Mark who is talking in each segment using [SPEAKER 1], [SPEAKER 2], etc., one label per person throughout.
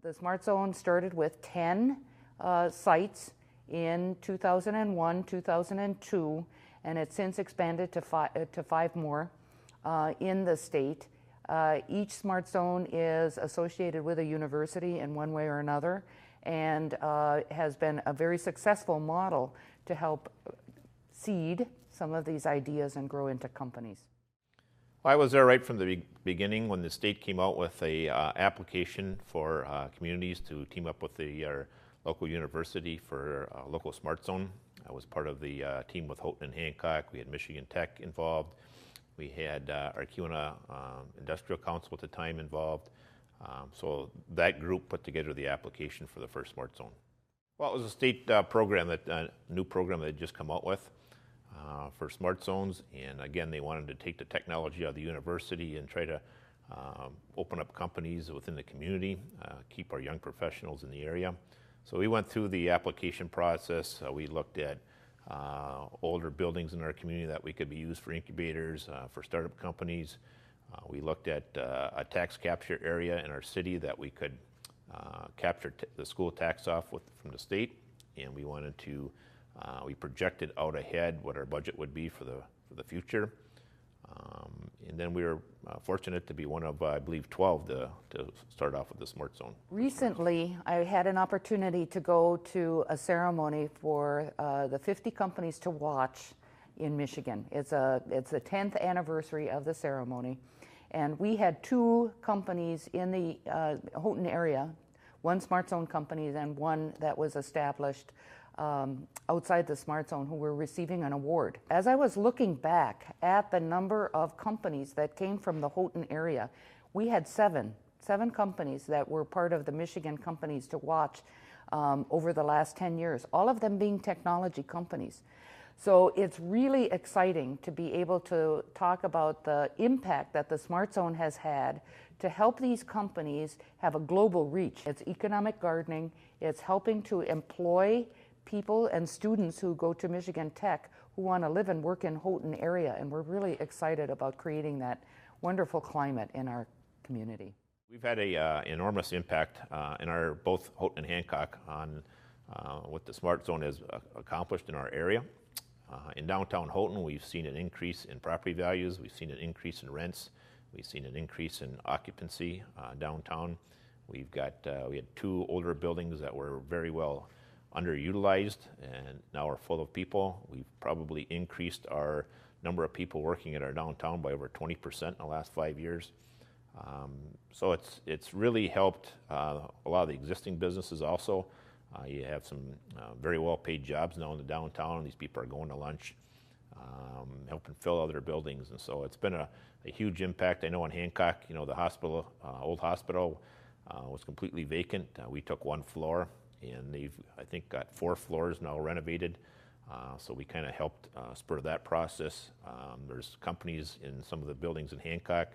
[SPEAKER 1] The Smartzone started with 10 sites in 2001, 2002, and it's since expanded to five more in the state. Each Smartzone is associated with a university in one way or another, and has been a very successful model to help seed some of these ideas and grow into companies.
[SPEAKER 2] Well, I was there right from the beginning when the state came out with a application for communities to team up with our local university for a local Smartzone. I was part of the team with Houghton and Hancock. We had Michigan Tech involved. We had Arcuna Industrial Council at the time involved. So that group put together the application for the first Smartzone. Well, it was a state program, new program that had just come out with for smart zones, and again they wanted to take the technology out of the university and try to open up companies within the community, keep our young professionals in the area. So we went through the application process. We looked at older buildings in our community that we could be used for incubators, for startup companies. We looked at a tax capture area in our city that we could capture the school tax off from the state, and we wanted to we projected out ahead what our budget would be for the future. And then we were fortunate to be one of, I believe, 12 to start off with the Smartzone.
[SPEAKER 1] Recently, I had an opportunity to go to a ceremony for the 50 companies to watch in Michigan. It's the 10th anniversary of the ceremony. And we had two companies in the Houghton area, one Smartzone company and one that was established outside the Smartzone, who were receiving an award. As I was looking back at the number of companies that came from the Houghton area, we had seven companies that were part of the Michigan Companies to Watch over the last 10 years, all of them being technology companies. So it's really exciting to be able to talk about the impact that the Smartzone has had to help these companies have a global reach. It's economic gardening, it's helping to employ people and students who go to Michigan Tech who want to live and work in Houghton area, and we're really excited about creating that wonderful climate in our community.
[SPEAKER 2] We've had an enormous impact in our both Houghton and Hancock on what the Smartzone has accomplished in our area. In downtown Houghton, we've seen an increase in property values, we've seen an increase in rents, we've seen an increase in occupancy downtown. We had two older buildings that were very well underutilized and now are full of people. We've probably increased our number of people working at our downtown by over 20% in the last 5 years. So it's really helped a lot of the existing businesses also. You have some very well paid jobs now in the downtown. These people are going to lunch, helping fill other buildings, and so it's been a huge impact. I know in Hancock, the hospital, old hospital, was completely vacant. We took one floor, and they've, I think, got 4 floors now renovated. So we kind of helped spur that process. There's companies in some of the buildings in Hancock.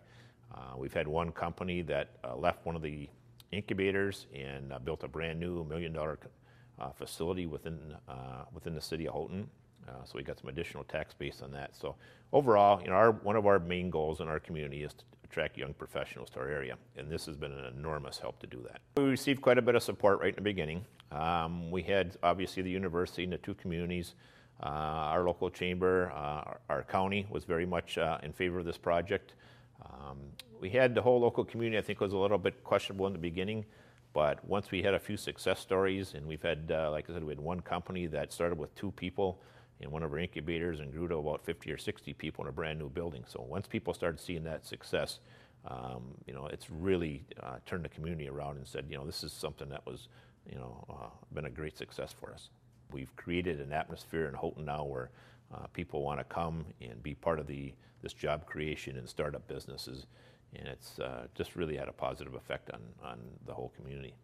[SPEAKER 2] We've had one company that left one of the incubators and built a brand new $1 million facility within the city of Houghton. So we got some additional tax base on that. So overall, one of our main goals in our community is to attract young professionals to our area, and this has been an enormous help to do that. We received quite a bit of support right in the beginning. We had obviously the university and the two communities, our local chamber, our county was very much in favor of this project. We had the whole local community, I think, was a little bit questionable in the beginning, but once we had a few success stories, and we've had, like I said, we had one company that started with 2 people in one of our incubators and grew to about 50 or 60 people in a brand new building. So once people started seeing that success, it's really turned the community around and said, this is something that was, been a great success for us. We've created an atmosphere in Houghton now where people want to come and be part of this job creation and startup businesses, and it's just really had a positive effect on the whole community.